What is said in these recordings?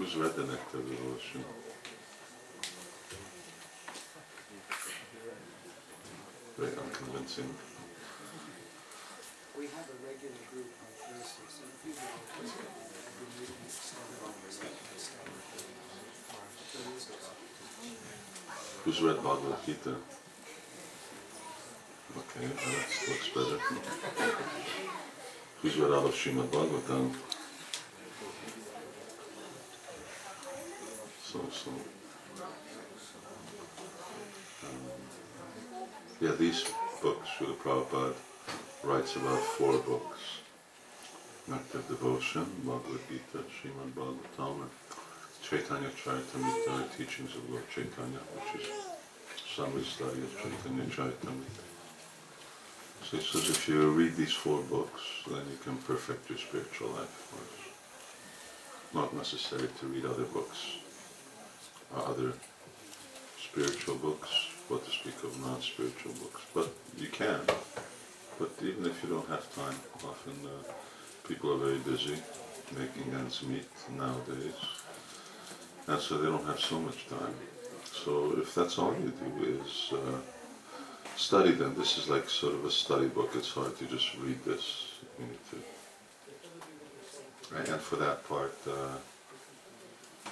Who's read the Nectar of Devotion? Very unconvincing. We have a regular group on Thursdays, so if you know what's going on, we're meeting at 7 Who's read Bhagavad Gita? Okay, that looks better. Who's read all of Srimad Bhagavatam? So. Yeah, these books, Srila Prabhupada writes about 4 books. Nectar of Devotion, Bhagavad Gita, Srimad Bhagavatam, and Chaitanya Charitamrita, Teachings of Lord Chaitanya, which is summary study of Chaitanya Charitamrita. So he says if you read these 4 books, then you can perfect your spiritual life. It's not necessary to read other books, other spiritual books, what to speak of non-spiritual books. But you can. But even if you don't have time, often people are very busy making ends meet nowadays, and so they don't have so much time. So if that's all you do is study them, this is like sort of a study book. It's hard to just read this. You need to. Right? And for that part,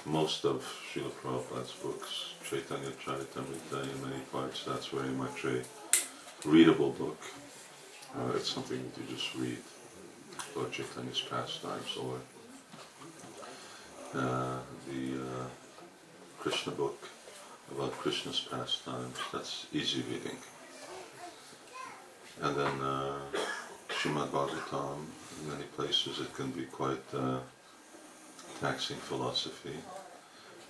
most of Srila Prabhupada's books, Chaitanya Charitamrita, in many parts, that's very much a readable book. It's something that you just read, Lord Chaitanya's pastimes, or the Krishna book about Krishna's pastimes. That's easy reading. And then Srimad Bhagavatam, in many places it can be quite taxing philosophy.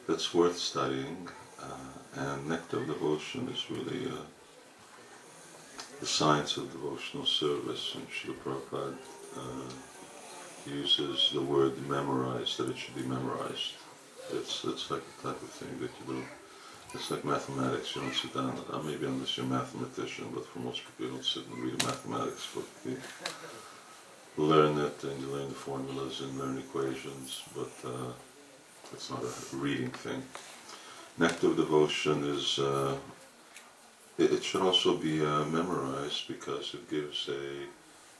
That's worth studying. And Nectar of Devotion is really the science of devotional service, and Srila Prabhupada uses the word memorize, that it should be memorized. It's like the type of thing that you do. It's like mathematics. You don't sit down, maybe unless you're a mathematician, but for most people you don't sit and read a mathematics book. You learn it and you learn the formulas and learn equations, but it's not a reading thing. Nectar of Devotion is it should also be memorized because it gives a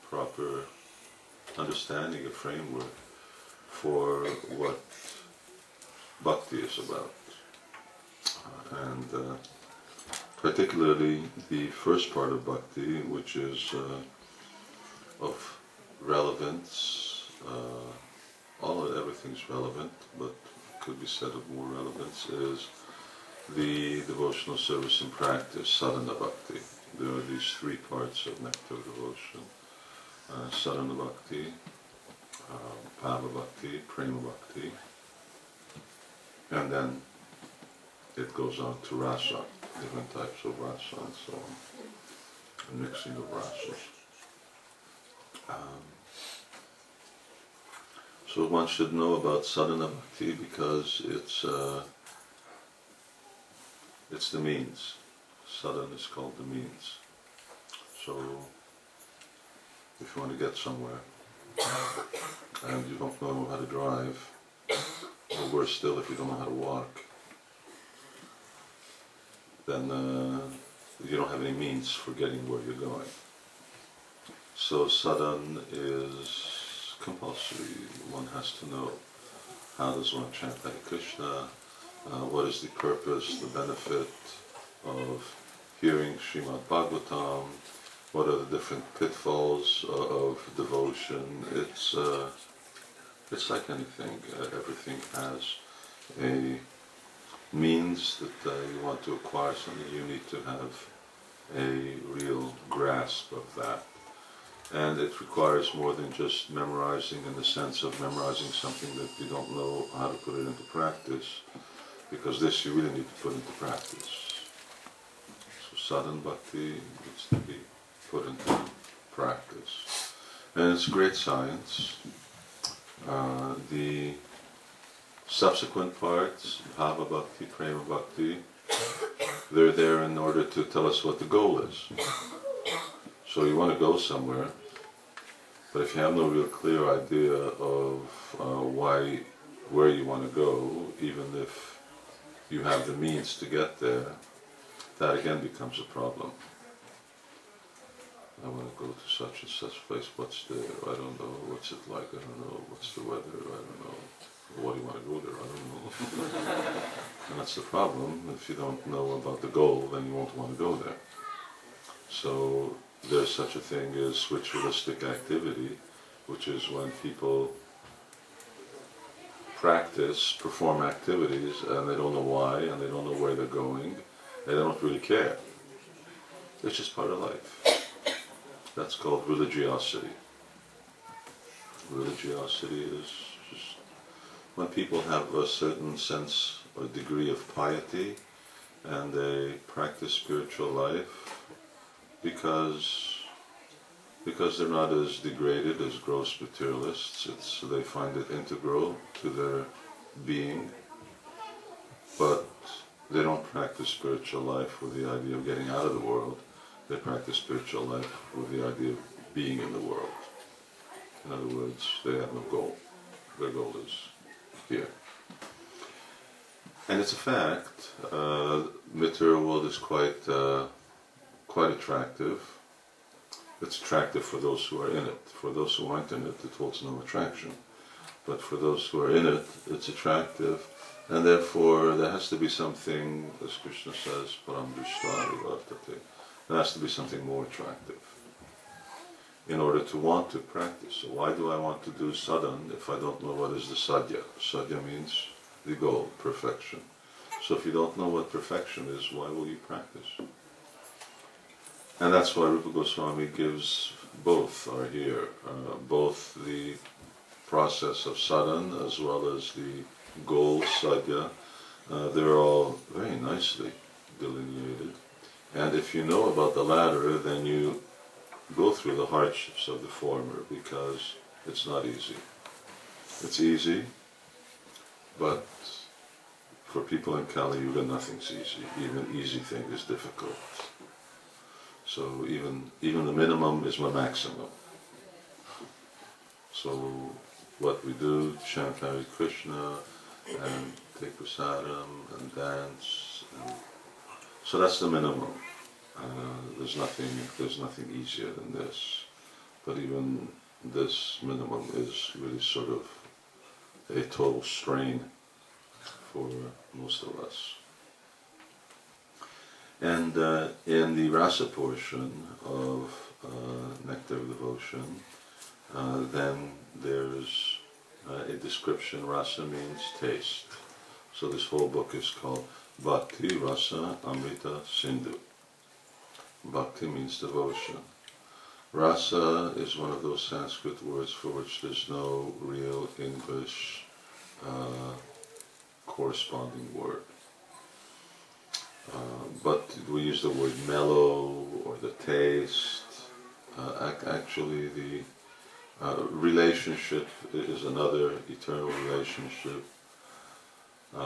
proper understanding, a framework for what bhakti is about. And particularly the first part of bhakti, which is of relevance, everything's relevant, but could be said of more relevance, is the devotional service and practice, sadhana bhakti. There are these 3 parts of Nectar of Devotion. Sadhana bhakti, bhava bhakti, prema bhakti, and then it goes on to rasa, different types of rasa and so on, a mixing of rasas. So one should know about sadhana bhakti because it's the means. Sadhana is called the means. So if you want to get somewhere and you don't know how to drive, or worse still, if you don't know how to walk, then you don't have any means for getting where you're going. So sadhana is compulsory. One has to know, how does one chant Hare Krishna, what is the purpose, the benefit of hearing Srimad Bhagavatam, what are the different pitfalls of devotion. It's like anything. Everything has a means that you want to acquire something. You need to have a real grasp of that. And it requires more than just memorizing, in the sense of memorizing something that you don't know how to put it into practice, because this you really need to put into practice. So sadhana bhakti needs to be put into practice. And it's great science. The subsequent parts, bhava bhakti, prema bhakti, they're there in order to tell us what the goal is. So you want to go somewhere, but if you have no real clear idea of why where you want to go, even if you have the means to get there, that again becomes a problem. I want to go to such and such place, what's there? I don't know. What's it like? I don't know. What's the weather? I don't know. Why do you want to go there? I don't know. And that's the problem. If you don't know about the goal, then you won't want to go there. So there's such a thing as ritualistic activity, which is when people perform activities, and they don't know why, and they don't know where they're going, they don't really care. It's just part of life. That's called religiosity. Religiosity is just when people have a certain sense or degree of piety, and they practice spiritual life because they're not as degraded as gross materialists. They find it integral to their being, but they don't practice spiritual life with the idea of getting out of the world. They practice spiritual life with the idea of being in the world. In other words, they have no goal. Their goal is here. And it's a fact, material world is quite attractive. It's attractive for those who are in it. For those who aren't in it, it holds no attraction. But for those who are in it, it's attractive, and therefore there has to be something, as Krishna says, param drishtva vivartate. There has to be something more attractive in order to want to practice. So why do I want to do sadhana if I don't know what is the sadhya? Sadhya means the goal, perfection. So if you don't know what perfection is, why will you practice? And that's why Rupa Goswami gives both are here, both the process of sadhana as well as the goal sadhya. They're all very nicely delineated. And if you know about the latter, then you go through the hardships of the former, because it's not easy. It's easy, but for people in Kali Yuga, nothing's easy. Even easy thing is difficult. So even the minimum is my maximum. So what we do, chant Hare Krishna, and take prasadam, and dance, and so that's the minimum. There's nothing easier than this. But even this minimum is really sort of a total strain for most of us. And in the rasa portion of Nectar of Devotion, then there's a description. Rasa means taste. So this whole book is called Bhakti Rasa Amrita Sindhu. Bhakti means devotion. Rasa is one of those Sanskrit words for which there's no real English corresponding word. But we use the word mellow or the taste. Actually, the relationship is another eternal relationship.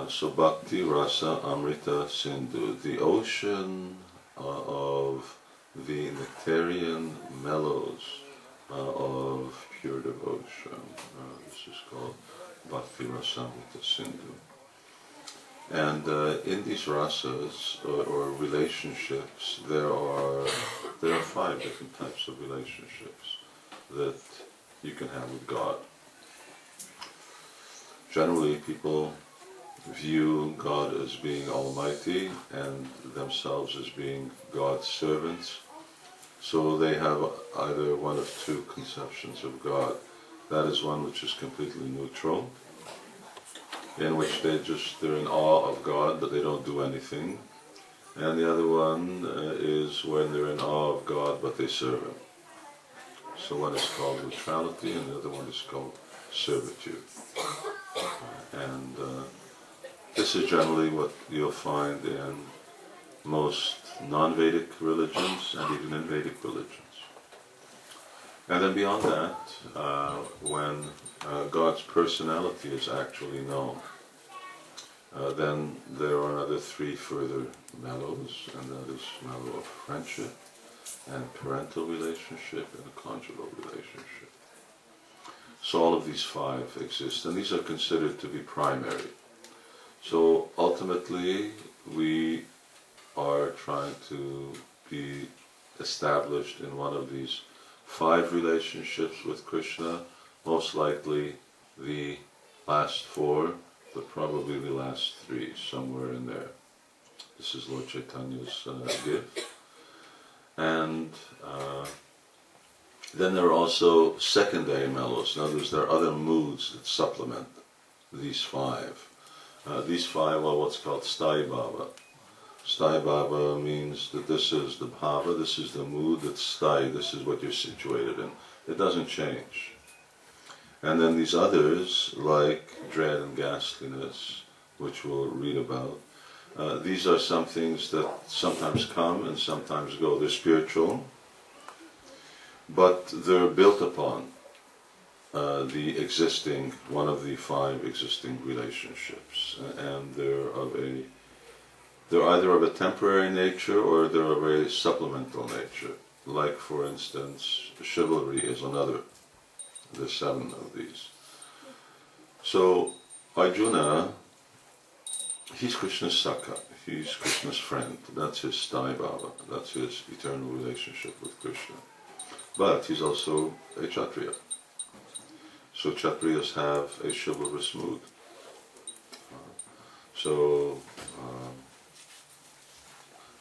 So Bhakti Rasa Amrita Sindhu, the ocean of the nectarian mellows of pure devotion. This is called Bhakti Rasa Amrita Sindhu. And in these rasas or relationships, there are 5 different types of relationships that you can have with God. Generally, people view God as being almighty and themselves as being God's servants. So they have either one of 2 conceptions of God. That is one which is completely neutral, in which they're in awe of God, but they don't do anything. And the other one is when they're in awe of God, but they serve Him. So one is called neutrality, and the other one is called servitude. And this is generally what you'll find in most non-Vedic religions and even in Vedic religions. And then beyond that, when God's personality is actually known, then there are another 3 further mellows, and that is mellow of friendship, and parental relationship, and a conjugal relationship. So all of these five exist, and these are considered to be primary. So ultimately, we are trying to be established in one of these five relationships with Krishna, most likely the last four, but probably the last three, somewhere in there. This is Lord Chaitanya's gift. And then there are also secondary mellows. In other words, there are other moods that supplement these five. These five are what's called Sthai Bhava. Sthai Bhava means that this is the bhava, this is the mood that's sthai, this is what you're situated in. It doesn't change. And then these others, like dread and ghastliness, which we'll read about, these are some things that sometimes come and sometimes go. They're spiritual, but they're built upon the existing, one of the five existing relationships, and they're either of a temporary nature or they're of a supplemental nature. Like, for instance, chivalry is another. There's 7 of these. So Arjuna, he's Krishna's Sakha, he's Krishna's friend. That's his Sthai Bhava, that's his eternal relationship with Krishna. But he's also a Kshatriya. So Kshatriyas have a chivalrous mood.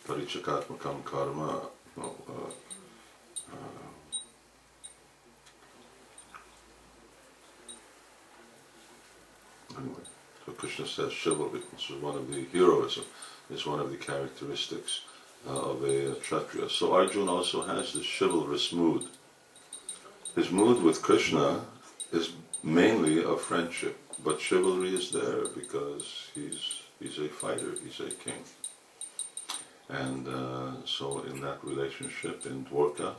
Parichakatmakam karma. Anyway, so Krishna says chivalry. This is one of the heroism. Is one of the characteristics of a Kshatriya. So Arjuna also has this chivalrous mood. His mood with Krishna is mainly of friendship, but chivalry is there because he's a fighter, he's a king. And so in that relationship in Dwarka,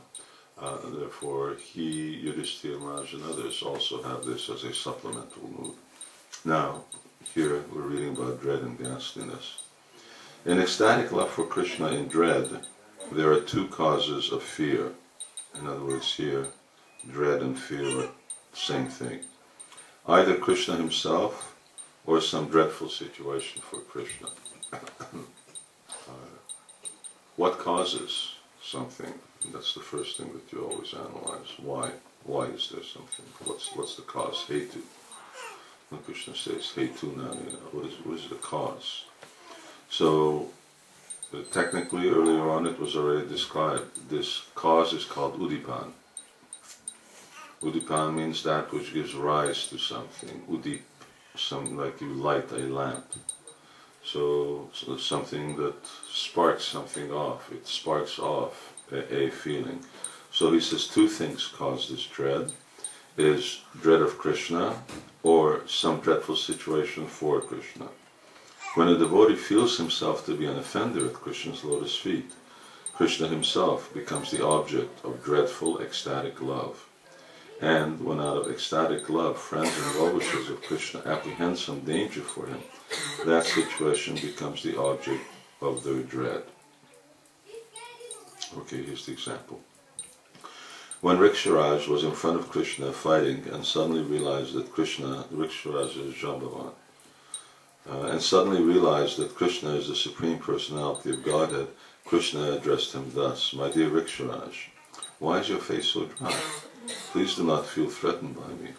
therefore he, Yudhishthira Maharaj and others also have this as a supplemental mood. Now, here we're reading about dread and ghastliness. In ecstatic love for Krishna in dread, there are 2 causes of fear. In other words, here, dread and fear are the same thing. Either Krishna himself or some dreadful situation for Krishna. What causes something? That's the first thing that you always analyze. Why? Why is there something? What's the cause? Hetu. When Krishna says Hetu Namina, what is the cause? So, technically earlier on it was already described. This cause is called Udipan. Udipan means that which gives rise to something. Udip, something like you light a lamp. So something that sparks something off. It sparks off a feeling. So he says 2 things cause this dread. Is dread of Krishna or some dreadful situation for Krishna. When a devotee feels himself to be an offender at Krishna's lotus feet, Krishna himself becomes the object of dreadful ecstatic love. And when out of ecstatic love, friends and well-wishers of Krishna apprehend some danger for him, that situation becomes the object of their dread. Okay, here's the example. When Riksharaj was in front of Krishna fighting and suddenly realized that Krishna, Riksharaj is Jambavan, and suddenly realized that Krishna is the Supreme Personality of Godhead, Krishna addressed him thus, "My dear Riksharaj, why is your face so dry? Please do not feel threatened by me.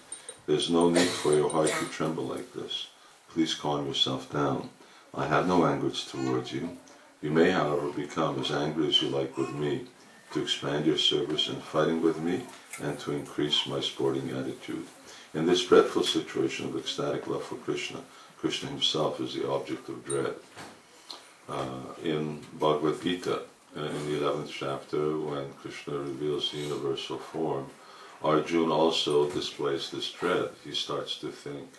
There is no need for your heart to tremble like this. Please calm yourself down. I have no anger towards you. You may, however, become as angry as you like with me, to expand your service in fighting with me, and to increase my sporting attitude. In this dreadful situation of ecstatic love for Krishna, Krishna himself is the object of dread." In Bhagavad Gita, in the 11th chapter, when Krishna reveals the universal form, Arjuna also displays this dread. He starts to think,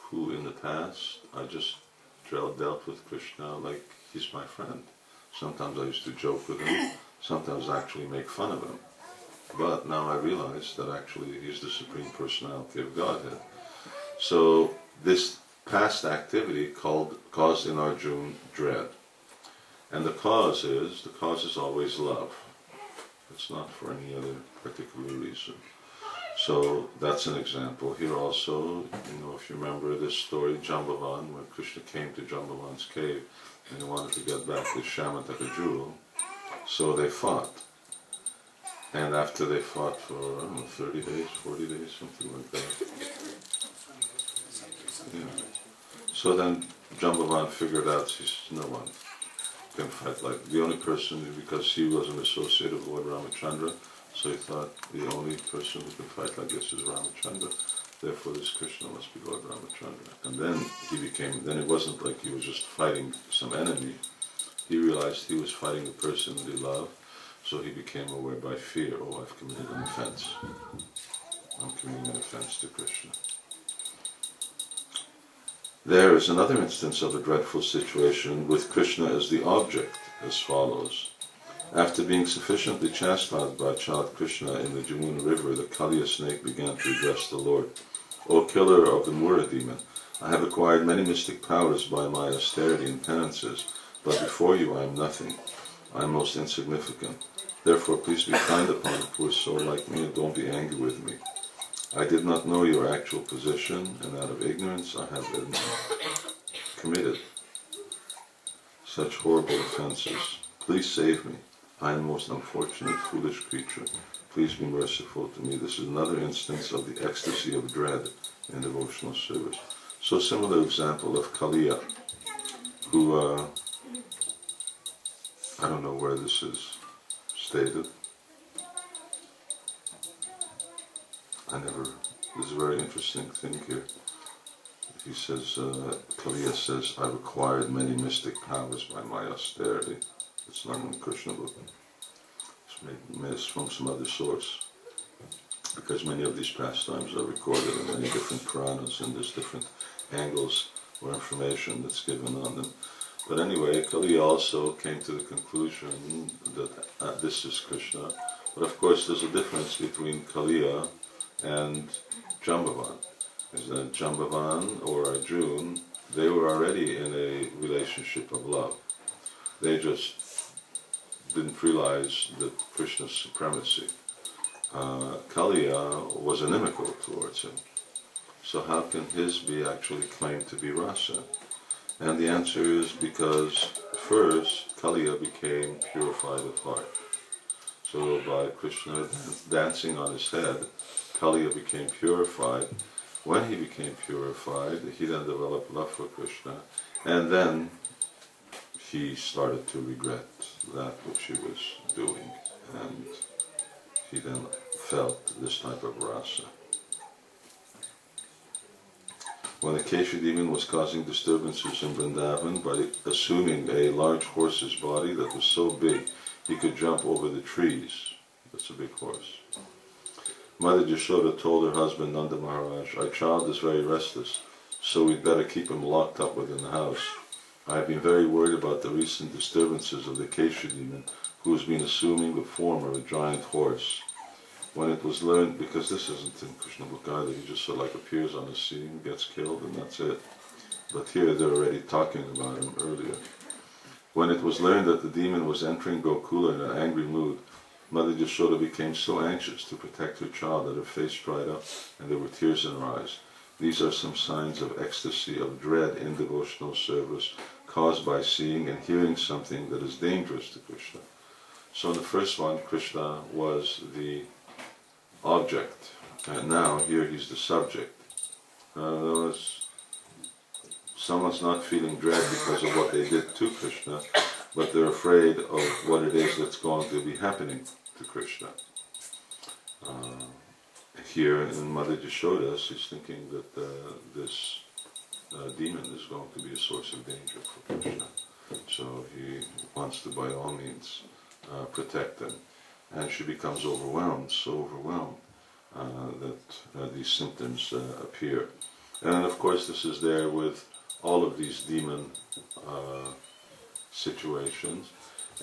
who in the past I just dealt with Krishna like he's my friend. Sometimes I used to joke with him, sometimes actually make fun of him. But now I realize that actually he's the Supreme Personality of Godhead. So this past activity caused in Arjuna dread. And the cause is always love. It's not for any other particular reason. So that's an example. Here also, if you remember this story, Jambavan, when Krishna came to Jambavan's cave and he wanted to get back the Shamataka jewel, so they fought. And after they fought for, I don't know, 30 days, 40 days, something like that. Yeah. So then Jambavan figured out, he said, no one can fight like, the only person, because he was an associate of Lord Ramachandra, so he thought the only person who can fight like this is Ramachandra, therefore this Krishna must be Lord Ramachandra. And then it wasn't like he was just fighting some enemy, he realized he was fighting the person that he loved, so he became aware by fear, oh, I've committed an offense. I'm committing an offense to Krishna. There is another instance of a dreadful situation with Krishna as the object, as follows. After being sufficiently chastised by child Krishna in the Jamuna river, the Kaliya snake began to address the Lord. O killer of the Mura demon, I have acquired many mystic powers by my austerity and penances, but before you I am nothing. I am most insignificant. Therefore please be kind upon a poor soul like me and don't be angry with me. I did not know your actual position, and out of ignorance I have committed such horrible offenses. Please save me. I am the most unfortunate, foolish creature. Please be merciful to me. This is another instance of the ecstasy of dread in devotional service. So similar example of Kaliya, who, I don't know where this is stated. There's a very interesting thing here. He says, Kaliya says, I've acquired many mystic powers by my austerity. It's not in the Krishna book. It's from some other source. Because many of these pastimes are recorded in many different Puranas and there's different angles or information that's given on them. But anyway, Kaliya also came to the conclusion that this is Krishna. But of course there's a difference between Kaliya and Jambavan. Is that Jambavan or Arjuna, they were already in a relationship of love. They just didn't realize that Krishna's supremacy. Kaliya was inimical towards him. So how can his be actually claimed to be rasa? And the answer is because first Kaliya became purified of heart. So by Krishna dancing on his head, Kaliya became purified. When he became purified, he then developed love for Krishna, and then he started to regret that which he was doing, and he then felt this type of rasa. When the Kesha demon was causing disturbances in Vrindavan by assuming a large horse's body that was so big he could jump over the trees, that's a big horse. Mother Yashoda told her husband Nanda Maharaj, our child is very restless, so we'd better keep him locked up within the house. I have been very worried about the recent disturbances of the Kesha demon, who has been assuming the form of a giant horse. When it was learned, because this isn't in Krishna book either, he just sort of like appears on the scene, gets killed, and that's it. But here they're already talking about him earlier. When it was learned that the demon was entering Gokula in an angry mood, Mother Yashoda became so anxious to protect her child that her face dried up and there were tears in her eyes. These are some signs of ecstasy, of dread in devotional service, caused by seeing and hearing something that is dangerous to Krishna. So in the first one, Krishna was the object, and now here he's the subject. Someone's not feeling dread because of what they did to Krishna, but they're afraid of what it is that's going to be happening to Krishna. Here in Mother Yashoda, she's thinking that this demon is going to be a source of danger for Krishna. So he wants to, by all means, protect them. And she becomes overwhelmed, so overwhelmed that these symptoms appear. And of course this is there with all of these demon situations.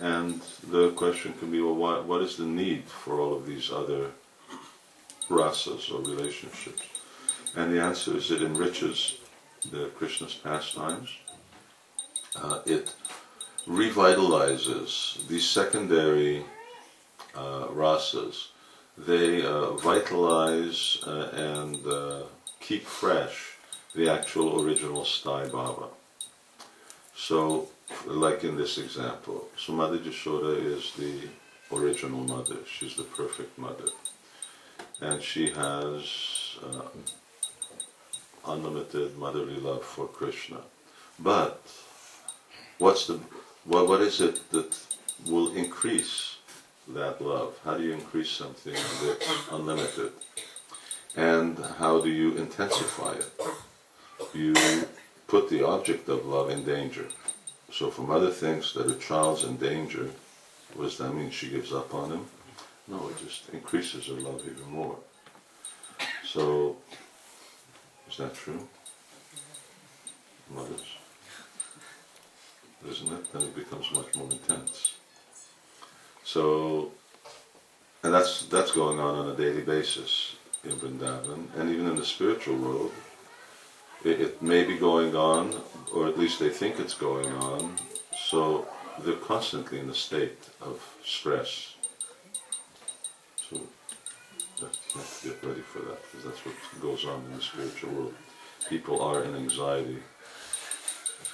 And the question can be, well, what is the need for all of these other rasas or relationships? And the answer is it enriches the Krishna's pastimes. It revitalizes these secondary rasas they vitalize and keep fresh the actual original Sai Baba. So, like in this example, so Mother Yashoda is the original mother. She's the perfect mother. And she has unlimited motherly love for Krishna. But what is it that will increase that love? How do you increase something that's unlimited? And how do you intensify it? You put the object of love in danger. So if a mother thinks that her child's in danger, what does that mean? She gives up on him? No, it just increases her love even more. So, is that true? Mothers? Isn't it? Then it becomes much more intense. So, and that's going on a daily basis in Vrindavan, and even in the spiritual world. It may be going on, or at least they think it's going on, so they're constantly in a state of stress. So you have to get ready for that, because that's what goes on in the spiritual world. People are in anxiety.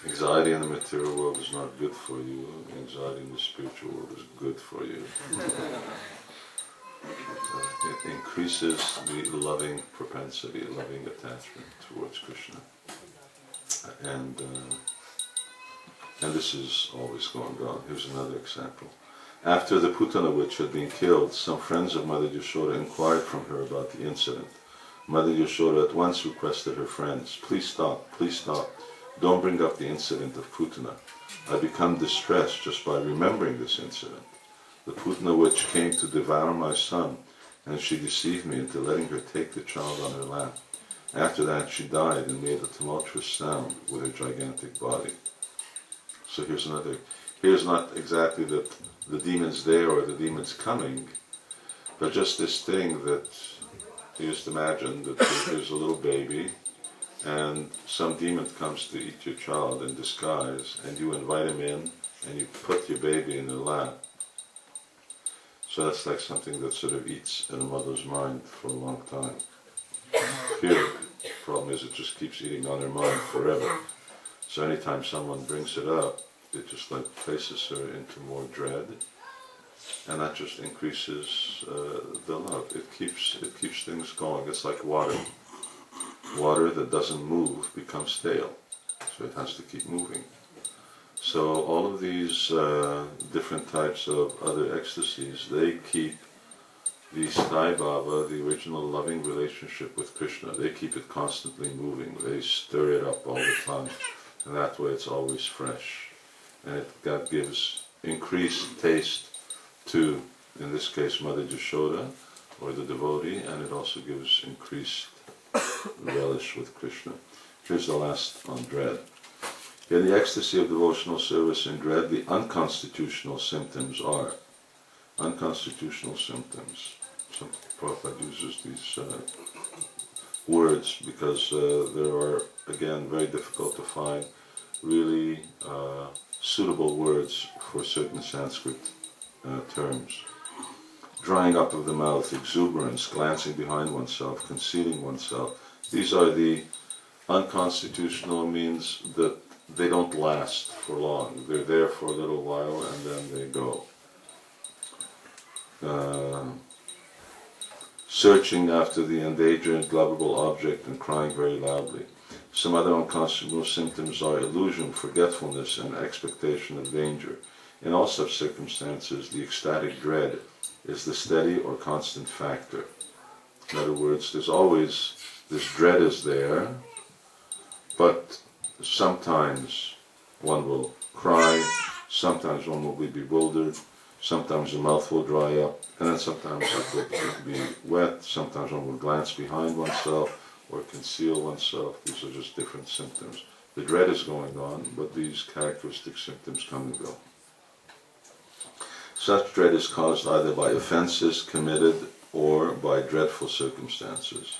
Anxiety in the material world is not good for you. Anxiety in the spiritual world is good for you. It increases the loving propensity, loving attachment towards Krishna. And this is always going on. Here's another example. After the Putana witch had been killed, some friends of Mother Yashoda inquired from her about the incident. Mother Yashoda at once requested her friends, please stop, don't bring up the incident of Putana. I become distressed just by remembering this incident. The Putana witch came to devour my son, and she deceived me into letting her take the child on her lap. After that she died and made a tumultuous sound with her gigantic body. So here's not exactly that the demon's there or the demon's coming, but just this thing that you just imagine that there's a little baby, and some demon comes to eat your child in disguise, and you invite him in, and you put your baby in their lap. So that's like something that sort of eats in a mother's mind for a long time. Here, the problem is it just keeps eating on her mind forever. So anytime someone brings it up, it just like places her into more dread, and that just increases the love. It keeps things going. It's like water. Water that doesn't move becomes stale, so it has to keep moving. So all of these different types of other ecstasies, they keep the Sai Baba, the original loving relationship with Krishna, they keep it constantly moving. They stir it up all the time, and that way it's always fresh. And that gives increased taste to, in this case, Mother Yashoda, or the devotee, and it also gives increased relish with Krishna. Here's the last on dread. In the ecstasy of devotional service and dread, the unconstitutional symptoms are unconstitutional symptoms. Some Prabhupada uses these words because there are, again, very difficult to find really suitable words for certain Sanskrit terms. Drying up of the mouth, exuberance, glancing behind oneself, concealing oneself. These are the unconstitutional, means that they don't last for long. They're there for a little while and then they go. Searching after the endangered, lovable object and crying very loudly. Some other unconstitutional symptoms are illusion, forgetfulness, and expectation of danger. In all such circumstances, the ecstatic dread is the steady or constant factor. In other words, there's always, this dread is there, but sometimes one will cry, sometimes one will be bewildered, sometimes the mouth will dry up, and then sometimes it will be wet, sometimes one will glance behind oneself or conceal oneself. These are just different symptoms. The dread is going on, but these characteristic symptoms come and go. Such dread is caused either by offenses committed or by dreadful circumstances.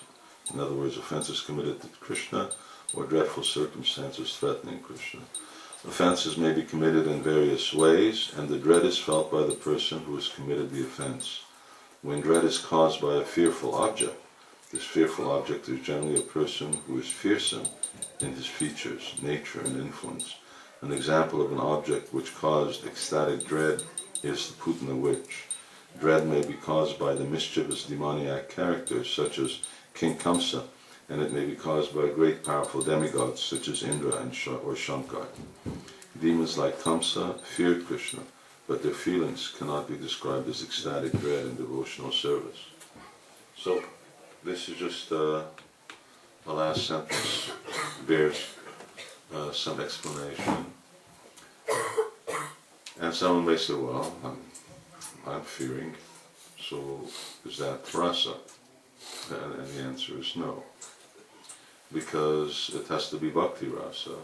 In other words, offenses committed to Krishna or dreadful circumstances threatening Krishna. Offenses may be committed in various ways, and the dread is felt by the person who has committed the offense. When dread is caused by a fearful object, this fearful object is generally a person who is fearsome in his features, nature, and influence. An example of an object which caused ecstatic dread is the Putana witch. Dread may be caused by the mischievous demoniac characters such as King Kamsa, and it may be caused by great powerful demigods such as Indra or Shankar. Demons like Kamsa feared Krishna, but their feelings cannot be described as ecstatic dread in devotional service. So, this is just the last sentence bears some explanation. And someone may say, well, I'm fearing, so is that rasa? And the answer is no. Because it has to be bhakti rasa,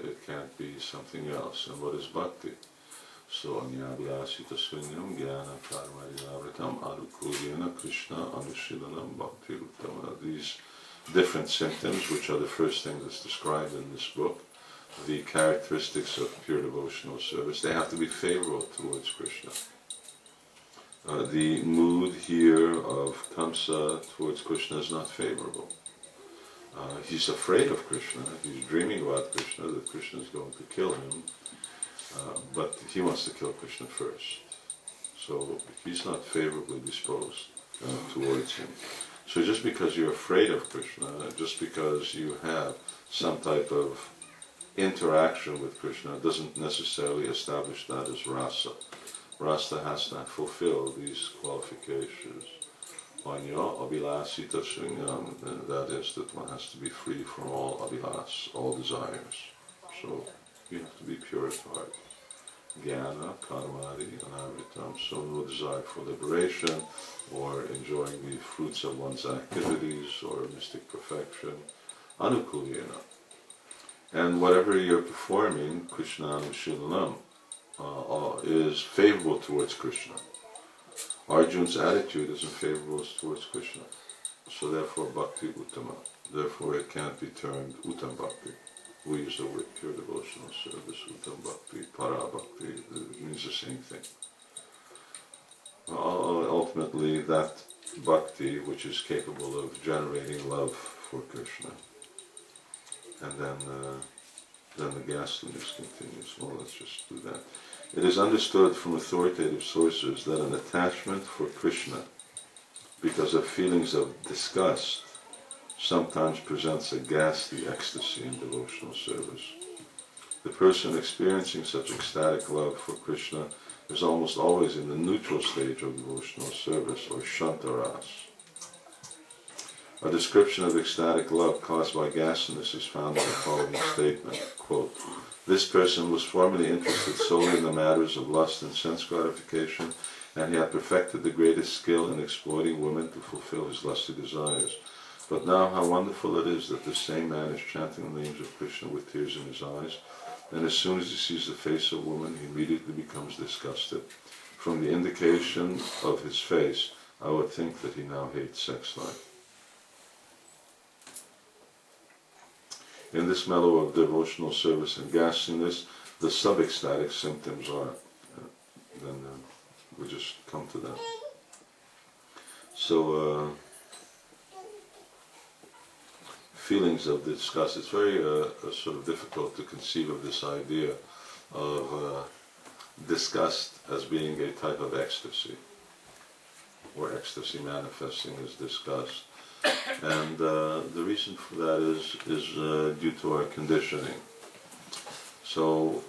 it can't be something else. And what is bhakti? So, anyabhyasita svinyam jnana karmariyavritam anukulyena krishna anushilanam bhakti uttama. These different symptoms, which are the first thing that's described in this book, the characteristics of pure devotional service, they have to be favorable towards Krishna. The mood here of Kamsa towards Krishna is not favorable. He's afraid of Krishna, he's dreaming about Krishna, that Krishna is going to kill him, but he wants to kill Krishna first. So he's not favorably disposed towards him. So just because you're afraid of Krishna, just because you have some type of interaction with Krishna, doesn't necessarily establish that as rasa. Rasa has to fulfill these qualifications. Anya abhilasita shunyam, that is, that one has to be free from all abhilas, all desires. So you have to be pure at heart. Jnana, karmadi, anavritam, so no desire for liberation or enjoying the fruits of one's activities or mystic perfection. Anukulyena. And whatever you're performing, Krishna Anushilanam, is favorable towards Krishna. Arjuna's attitude isn't favorable towards Krishna. So therefore bhakti uttama. Therefore it can't be termed uttam bhakti. We use the word pure devotional service, uttam bhakti, para bhakti, it means the same thing. Ultimately that bhakti which is capable of generating love for Krishna. And then the gas limits continues. Well, let's just do that. It is understood from authoritative sources that an attachment for Krishna, because of feelings of disgust, sometimes presents a ghastly ecstasy in devotional service. The person experiencing such ecstatic love for Krishna is almost always in the neutral stage of devotional service, or shantaras. A description of ecstatic love caused by ghastliness is found in the following statement, quote, "This person was formerly interested solely in the matters of lust and sense gratification, and he had perfected the greatest skill in exploiting women to fulfill his lusty desires. But now how wonderful it is that this same man is chanting the names of Krishna with tears in his eyes, and as soon as he sees the face of a woman, he immediately becomes disgusted. From the indication of his face, I would think that he now hates sex life." In this mellow of devotional service and ghastliness, the sub-ecstatic symptoms are. Then we'll just come to that. So, feelings of disgust. It's very sort of difficult to conceive of this idea of disgust as being a type of ecstasy, or ecstasy manifesting as disgust. And the reason for that is due to our conditioning. So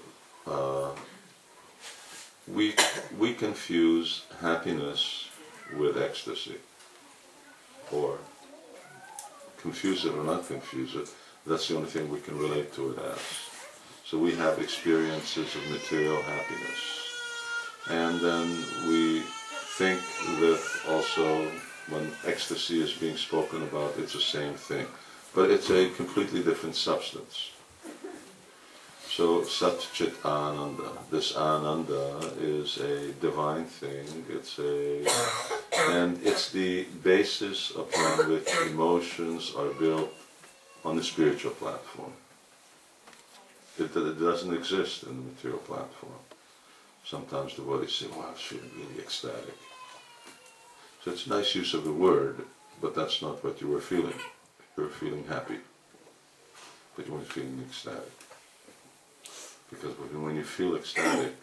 we confuse happiness with ecstasy, or confuse it or not confuse it. That's the only thing we can relate to it as. So we have experiences of material happiness, and then we think that also when ecstasy is being spoken about, it's the same thing. But it's a completely different substance. So Sat Chit Ananda, this Ananda is a divine thing, and it's the basis upon which emotions are built on the spiritual platform. It doesn't exist in the material platform. Sometimes the devotees say, wow, I was feeling really ecstatic. So it's a nice use of the word, but that's not what you were feeling. You were feeling happy, but you weren't feeling ecstatic. Because when you feel ecstatic,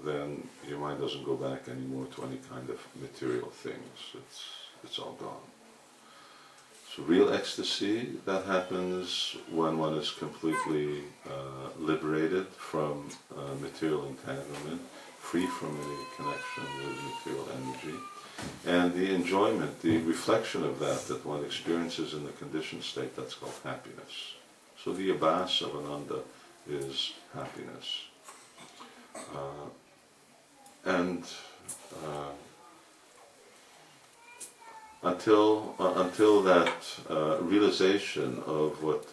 then your mind doesn't go back anymore to any kind of material things. It's all gone. So real ecstasy, that happens when one is completely liberated from material entanglement, free from any connection with material energy. And the enjoyment, the reflection of that one experiences in the conditioned state, that's called happiness. So the abhas of Ananda is happiness. Until that realization of what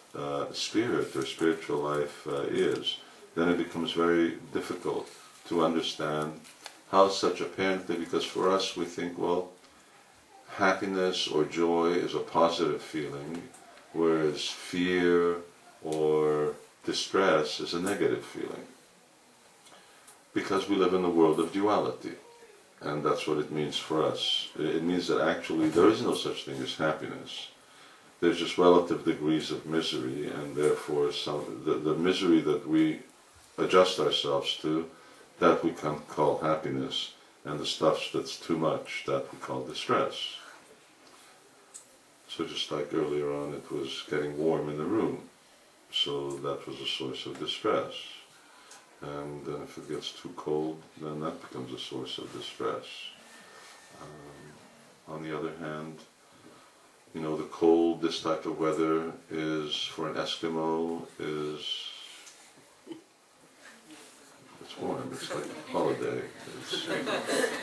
spirit or spiritual life is, then it becomes very difficult to understand how such apparently, because for us we think, well, happiness or joy is a positive feeling, whereas fear or distress is a negative feeling. Because we live in the world of duality, and that's what it means for us. It means that actually there is no such thing as happiness. There's just relative degrees of misery, and therefore the misery that we adjust ourselves to, that we can call happiness, and the stuff that's too much, that we call distress. So just like earlier on, it was getting warm in the room, so that was a source of distress. And then if it gets too cold, then that becomes a source of distress. On the other hand, you know, the cold, this type of weather is, for an Eskimo, it's warm, it's like a holiday.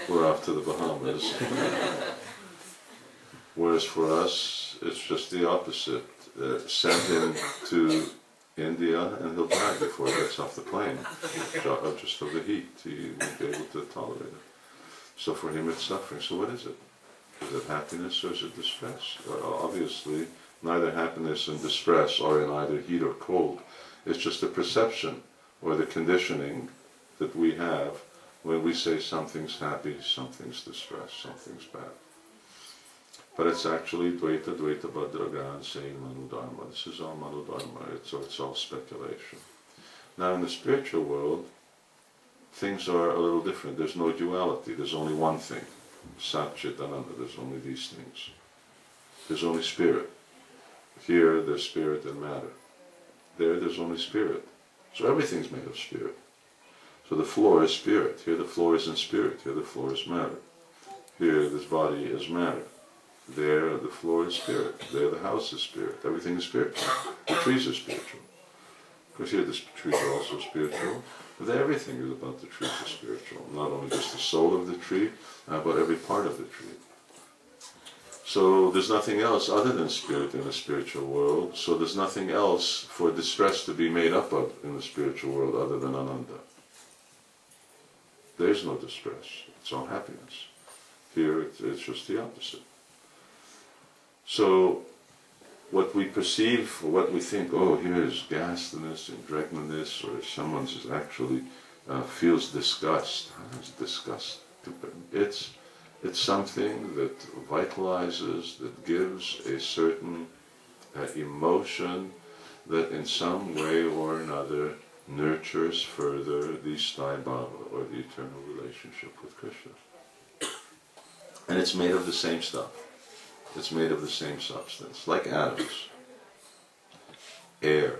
We're off to the Bahamas. Whereas for us, it's just the opposite. Send him to India and he'll die before he gets off the plane, just of the heat. He won't be able to tolerate it. So for him it's suffering. So what is it? Is it happiness or is it distress? Well, obviously, neither happiness and distress are in either heat or cold. It's just the perception or the conditioning that we have when we say something's happy, something's distress, something's bad. But it's actually Dvaita, Dvaita Bhadragan saying Manu Dharma. This is all Manu Dharma, it's all speculation. Now in the spiritual world, things are a little different. There's no duality, there's only one thing. Sat Chit Ananda, there's only these things. There's only spirit. Here there's spirit and matter. There's only spirit. So everything's made of spirit. So the floor is spirit. Here the floor isn't spirit. Here the floor is matter. Here this body is matter. There the floor is spirit. There the house is spirit. Everything is spiritual. The trees are spiritual. Of course here the trees are also spiritual. But everything is about the trees is spiritual. Not only just the soul of the tree, but every part of the tree. So there's nothing else other than spirit in the spiritual world. So there's nothing else for distress to be made up of in the spiritual world other than Ananda. There's no distress. It's all happiness. Here it's just the opposite. So what we perceive, or what we think, oh, here is ghastliness and dregness, or someone's actually feels disgust. It's disgust. It's something that vitalizes, that gives a certain emotion that in some way or another nurtures further the Sthai Bhava, or the eternal relationship with Krishna. And it's made of the same stuff. It's made of the same substance, like atoms. Air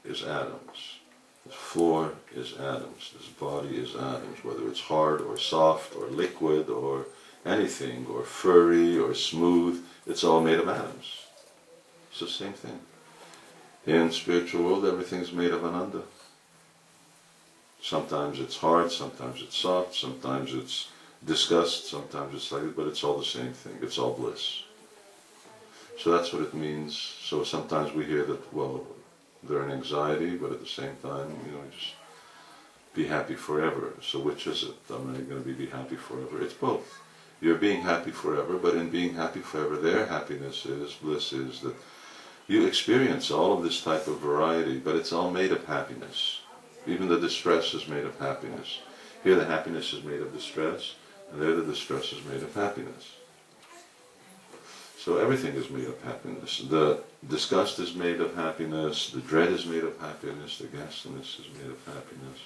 is atoms. This floor is atoms. This body is atoms. Whether it's hard or soft or liquid or anything, or furry or smooth, it's all made of atoms. It's the same thing. In spiritual world, everything's made of Ananda. Sometimes it's hard, sometimes it's soft, sometimes it's disgust, sometimes it's like, but it's all the same thing. It's all bliss. So that's what it means. So sometimes we hear that, well, they're in anxiety, but at the same time, just be happy forever. So which is it? Am I going to be happy forever? It's both. You're being happy forever, but in being happy forever, their happiness is, bliss is, that you experience all of this type of variety, but it's all made of happiness. Even the distress is made of happiness. Here the happiness is made of distress, and there the distress is made of happiness. So everything is made of happiness. The disgust is made of happiness, the dread is made of happiness, the ghastliness is made of happiness.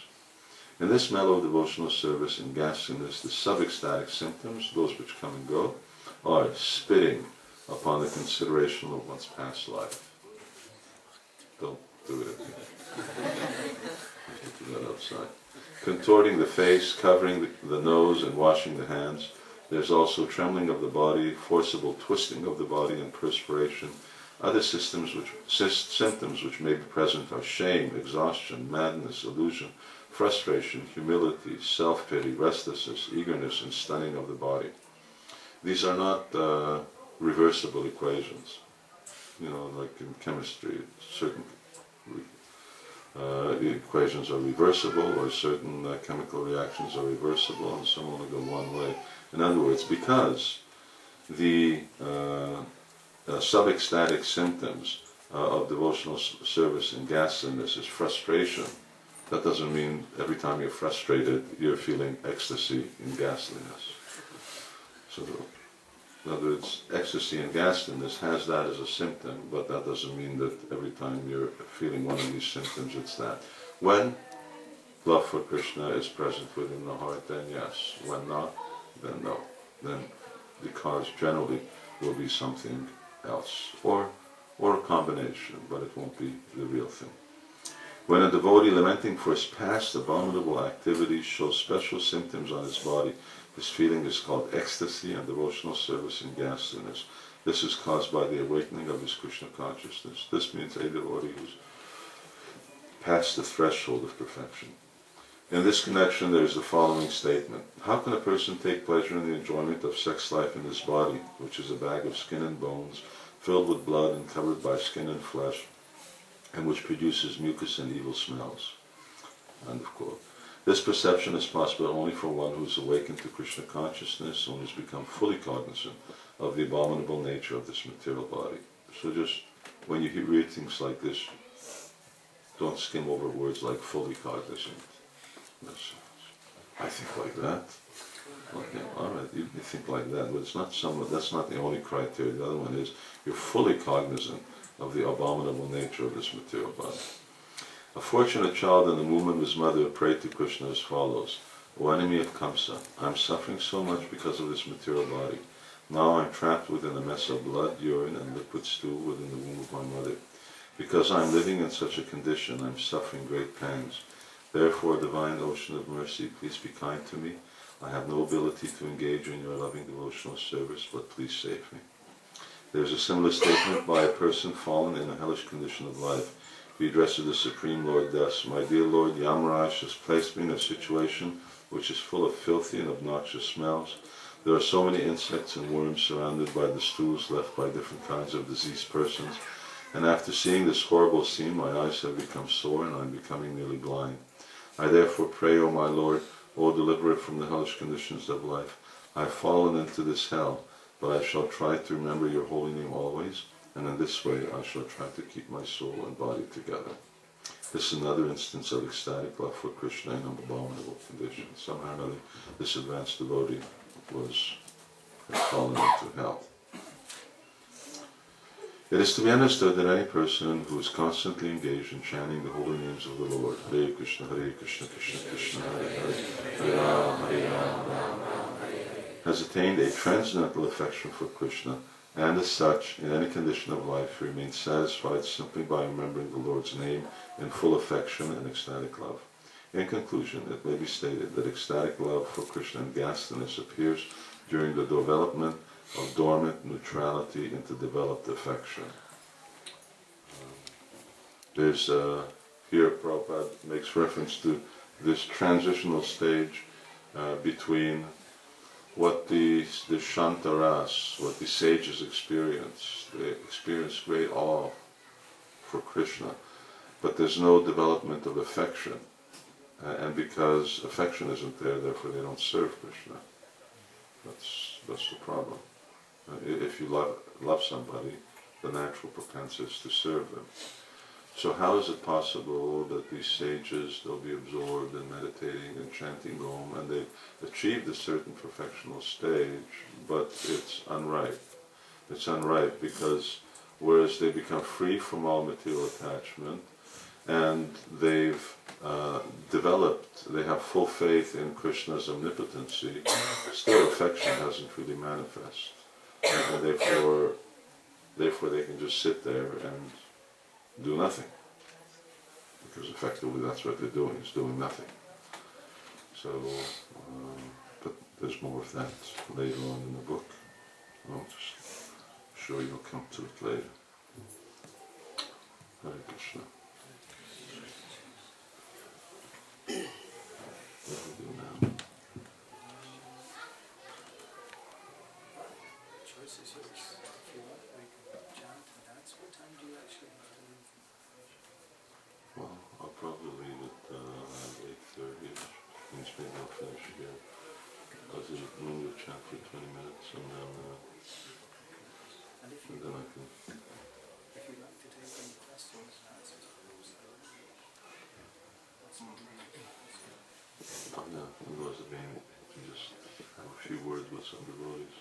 In this mellow devotional service and ghastliness, the sub-ecstatic symptoms, those which come and go, are spitting upon the consideration of one's past life. Don't do it again. Do that outside. Contorting the face, covering the nose, and washing the hands. There's also trembling of the body, forcible twisting of the body, and perspiration. Other symptoms which may be present are shame, exhaustion, madness, illusion, frustration, humility, self-pity, restlessness, eagerness, and stunning of the body. These are not reversible equations. You know, like in chemistry, certain equations are reversible, or certain chemical reactions are reversible, and some only go one way. In other words, because the sub-ecstatic symptoms of devotional service and ghastliness is frustration, that doesn't mean every time you're frustrated you're feeling ecstasy and ghastliness. So, in other words, ecstasy and ghastliness has that as a symptom, but that doesn't mean that every time you're feeling one of these symptoms it's that. When love for Krishna is present within the heart, then yes. When not, then no. Then the cause generally will be something else, or a combination, but it won't be the real thing. When a devotee lamenting for his past abominable activities shows special symptoms on his body, this feeling is called ecstasy and devotional service and ghastliness. This is caused by the awakening of his Krishna consciousness. This means a devotee who's passed the threshold of perfection. In this connection there is the following statement. How can a person take pleasure in the enjoyment of sex life in his body, which is a bag of skin and bones, filled with blood and covered by skin and flesh, and which produces mucus and evil smells? End of quote. This perception is possible only for one who is awakened to Krishna consciousness and has become fully cognizant of the abominable nature of this material body. So just when you read things like this, don't skim over words like fully cognizant. I think like that. Okay, all right, you think like that, but it's not that's not the only criteria. The other one is you're fully cognizant of the abominable nature of this material body. A fortunate child in the womb of his mother prayed to Krishna as follows. O enemy of Kamsa, I am suffering so much because of this material body. Now I am trapped within a mess of blood, urine, and liquid stool within the womb of my mother. Because I am living in such a condition, I am suffering great pangs. Therefore, divine ocean of mercy, please be kind to me. I have no ability to engage in your loving devotional service, but please save me. There is a similar statement by a person fallen in a hellish condition of life. He addresses the Supreme Lord thus, My dear Lord, Yamaraj has placed me in a situation which is full of filthy and obnoxious smells. There are so many insects and worms surrounded by the stools left by different kinds of diseased persons, and after seeing this horrible scene, my eyes have become sore and I am becoming nearly blind. I therefore pray, O my Lord, O deliverer from the hellish conditions of life. I have fallen into this hell, but I shall try to remember your holy name always, and in this way I shall try to keep my soul and body together. This is another instance of ecstatic love for Krishna in an abominable condition. Somehow or another, this advanced devotee had fallen into hell. It is to be understood that any person who is constantly engaged in chanting the holy names of the Lord, Hare Krishna, Krishna Krishna, Hare Hare, Hare Rama, Hare Rama, has attained a transcendental affection for Krishna, and as such, in any condition of life, remains satisfied simply by remembering the Lord's name in full affection and ecstatic love. In conclusion, it may be stated that ecstatic love for Krishna and ghastliness appears during the development of dormant neutrality into developed affection. There's here Prabhupada makes reference to this transitional stage between what the Shantaras, what the sages experience. They experience great awe for Krishna, but there's no development of affection. And because affection isn't there, therefore they don't serve Krishna. That's the problem. If you love somebody, the natural propensity is to serve them. So how is it possible that these sages, they'll be absorbed in meditating and chanting Om, and they've achieved a certain perfectional stage, but it's unripe? It's unripe because whereas they become free from all material attachment and they've developed, they have full faith in Krishna's omnipotency, still affection hasn't really manifest. And therefore they can just sit there and do nothing. Because effectively that's what they're doing, is doing nothing. So, but there's more of that later on in the book. I'm sure you'll come to it later. Hare Krishna. What do we do now? Choice is yours. If you want, we can chant and dance. What time do you actually have to leave? Well, I'll probably leave it at 8:30. Means maybe I'll finish here. I'll do we'll chat for 20 minutes and And if then I can. if you'd like to take any questions and answers, Yeah, otherwise it being just have a few words with some devotees.